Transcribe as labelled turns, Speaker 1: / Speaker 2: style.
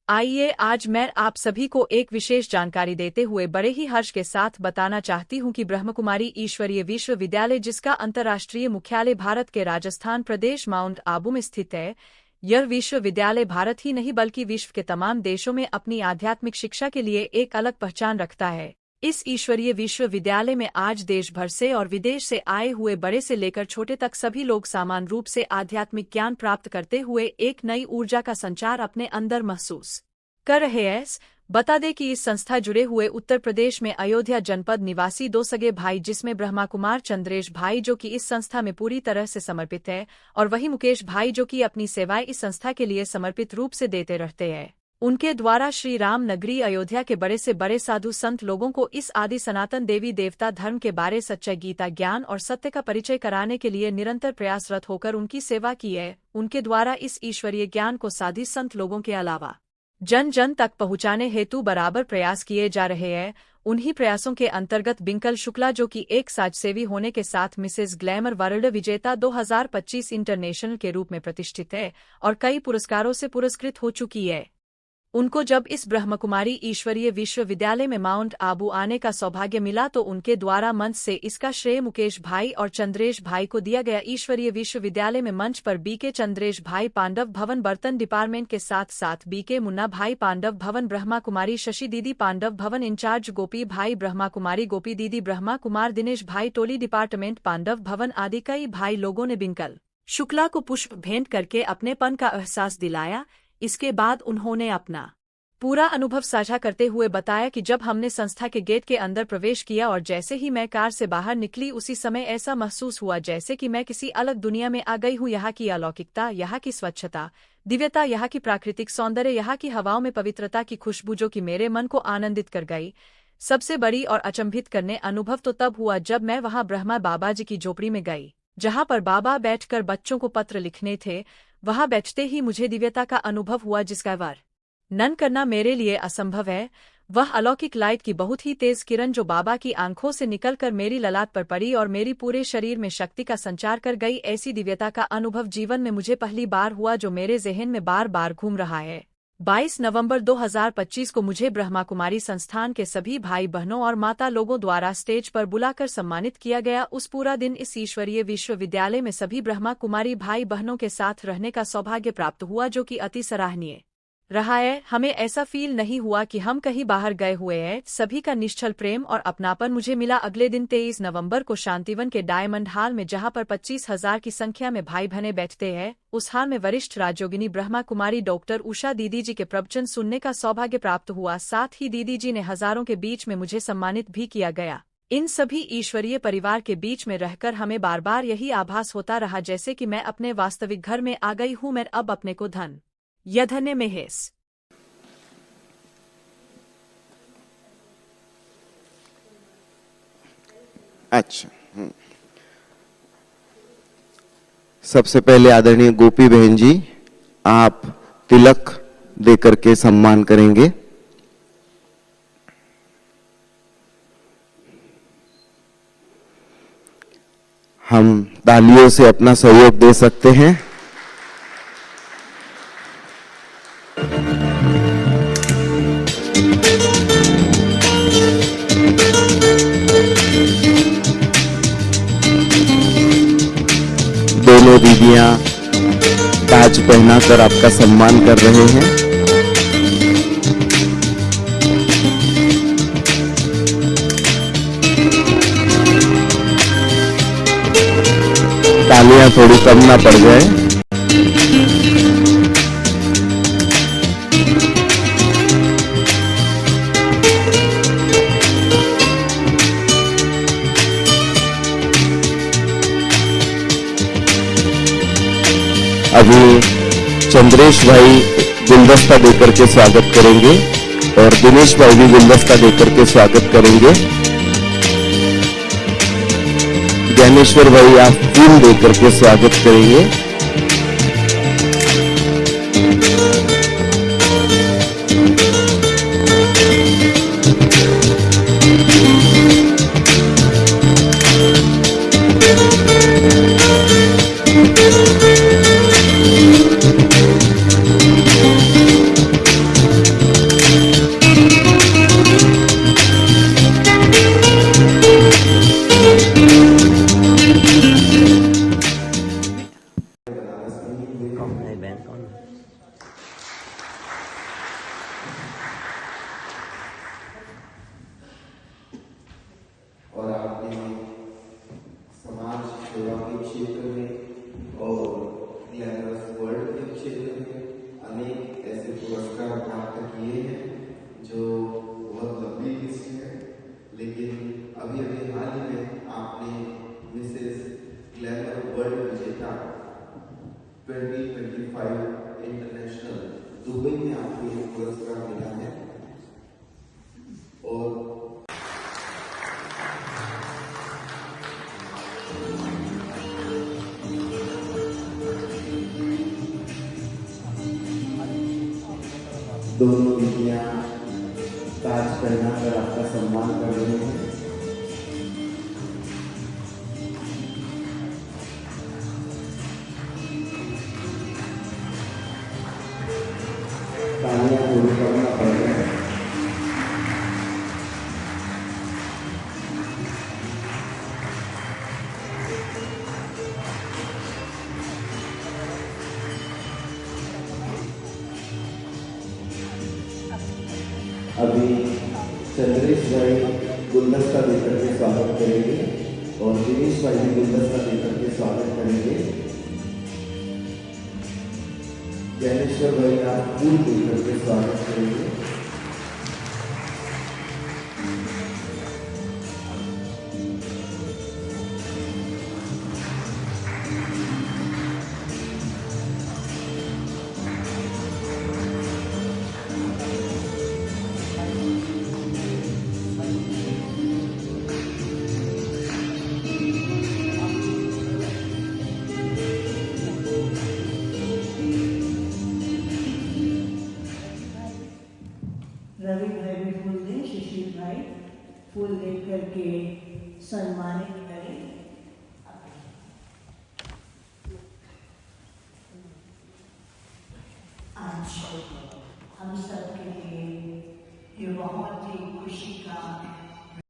Speaker 1: आइए आज मैं आप सभी को एक विशेष जानकारी देते हुए बड़े ही हर्ष के साथ बताना चाहती हूं कि ब्रह्मकुमारी ईश्वरीय विश्वविद्यालय, जिसका अंतर्राष्ट्रीय मुख्यालय भारत के राजस्थान प्रदेश माउंट आबू में स्थित है, यह विश्वविद्यालय भारत ही नहीं बल्कि विश्व के तमाम देशों में अपनी आध्यात्मिक शिक्षा के लिए एक अलग पहचान रखता है। इस ईश्वरीय विश्वविद्यालय में आज देश भर से और विदेश से आए हुए बड़े से लेकर छोटे तक सभी लोग समान रूप से आध्यात्मिक ज्ञान प्राप्त करते हुए एक नई ऊर्जा का संचार अपने अंदर महसूस कर रहे हैं। बता दें कि इस संस्था जुड़े हुए उत्तर प्रदेश में अयोध्या जनपद निवासी दो सगे भाई, जिसमें ब्रह्मा कुमार चंद्रेश भाई जो कि इस संस्था में पूरी तरह से समर्पित है, और वही मुकेश भाई जो कि अपनी सेवाएं इस संस्था के लिए समर्पित रूप से देते रहते हैं। उनके द्वारा श्री राम नगरी अयोध्या के बड़े से बड़े साधु संत लोगों को इस आदि सनातन देवी देवता धर्म के बारे सच्चाई गीता ज्ञान और सत्य का परिचय कराने के लिए निरंतर प्रयासरत होकर उनकी सेवा की है। उनके द्वारा इस ईश्वरीय ज्ञान को साधी संत लोगों के अलावा जन जन तक पहुंचाने हेतु बराबर प्रयास किए जा रहे हैं। उन्हीं प्रयासों के अंतर्गत बिंकल शुक्ला, जो कि एक समाजसेवी होने के साथ मिसेज ग्लैमर वर्ल्ड विजेता 2025 इंटरनेशनल के रूप में प्रतिष्ठित है और कई पुरस्कारों से पुरस्कृत हो चुकी है, उनको जब इस ब्रह्मकुमारी ईश्वरीय विश्वविद्यालय में माउंट आबू आने का सौभाग्य मिला तो उनके द्वारा मंच से इसका श्रेय मुकेश भाई और चंद्रेश भाई को दिया गया। ईश्वरीय विश्वविद्यालय में मंच पर बीके चंद्रेश भाई पांडव भवन बर्तन डिपार्टमेंट के साथ साथ बीके मुन्ना भाई पांडव भवन, ब्रह्मा कुमारी शशि दीदी पांडव भवन इंचार्ज गोपी भाई, ब्रह्मा कुमारी गोपी दीदी, ब्रह्मा कुमार दिनेश भाई टोली डिपार्टमेंट पांडव भवन आदि कई भाई लोगों ने बिंकल शुक्ला को पुष्प भेंट करके अपनेपन का एहसास दिलाया। इसके बाद उन्होंने अपना पूरा अनुभव साझा करते हुए बताया कि जब हमने संस्था के गेट के अंदर प्रवेश किया और जैसे ही मैं कार से बाहर निकली, उसी समय ऐसा महसूस हुआ जैसे कि मैं किसी अलग दुनिया में आ गई हूँ। यहाँ की अलौकिकता, यहाँ की स्वच्छता, दिव्यता, यहाँ की प्राकृतिक सौंदर्य, यहाँ की हवाओं में पवित्रता की खुशबू जो कि मेरे मन को आनंदित कर गई। सबसे बड़ी और अचंभित करने अनुभव तो तब हुआ जब मैं वहाँ ब्रह्मा बाबा जी की झोपड़ी में गई, जहाँ पर बाबा बैठकर बच्चों को पत्र लिखने थे। वहां बैठते ही मुझे दिव्यता का अनुभव हुआ जिसका वर्णन करना मेरे लिए असंभव है। वह अलौकिक लाइट की बहुत ही तेज किरण जो बाबा की आंखों से निकलकर मेरी ललाट पर पड़ी और मेरी पूरे शरीर में शक्ति का संचार कर गई। ऐसी दिव्यता का अनुभव जीवन में मुझे पहली बार हुआ, जो मेरे जहन में बार बार घूम रहा है। 22 नवंबर 2025 को मुझे ब्रह्मा कुमारी संस्थान के सभी भाई बहनों और माता लोगों द्वारा स्टेज पर बुलाकर सम्मानित किया गया। उस पूरा दिन इस ईश्वरीय विश्वविद्यालय में सभी ब्रह्मा कुमारी भाई बहनों के साथ रहने का सौभाग्य प्राप्त हुआ, जो कि अति सराहनीय रहा है। हमें ऐसा फील नहीं हुआ कि हम कहीं बाहर गए हुए हैं। सभी का निश्चल प्रेम और अपनापन मुझे मिला। अगले दिन 23 नवंबर को शांतिवन के डायमंड हॉल में, जहां पर 25,000 की संख्या में भाई बहनें बैठते हैं, उस हाल में वरिष्ठ राजयोगिनी ब्रह्मा कुमारी डॉक्टर उषा दीदी जी के प्रवचन सुनने का सौभाग्य प्राप्त हुआ। साथ ही दीदी जी ने हजारों के बीच में मुझे सम्मानित भी किया गया। इन सभी ईश्वरीय परिवार के बीच में रहकर हमें बार बार यही आभास होता रहा जैसे कि मैं अपने वास्तविक घर में आ गई हूँ। मैं अब अपने को धन या धन्य में है।
Speaker 2: अच्छा, सबसे पहले आदरणीय गोपी बहन जी, आप तिलक देकर के सम्मान करेंगे। हम तालियों से अपना सहयोग दे सकते हैं। दोनों दीदियां ताज पहनाकर आपका सम्मान कर रहे हैं। तालियां थोड़ी कम ना पड़ जाए। अभी चंद्रेश भाई गुलदस्ता देकर के स्वागत करेंगे और दिनेश भाई भी गुलदस्ता देकर के स्वागत करेंगे। ज्ञानेश्वर भाई आप फूल देकर के स्वागत करेंगे। दोनों बेटियां ताज पहनाकर आपका सम्मान कर रहे हैं। तालियां पूरी करना पड़ रहा है। अभी चंद्रेश भाई गुलदस्ता देकर के स्वागत करेंगे और दिनेश भाई भी गुलदस्ता देकर के स्वागत करेंगे। ज्ञानेश्वर भाई आप फूल देकर के स्वागत करेंगे।
Speaker 3: रवि भाई भी फूल दें, शिशिर भाई फूल दे करके सम्मानित करें। आज हम सब के लिए ये बहुत ही खुशी का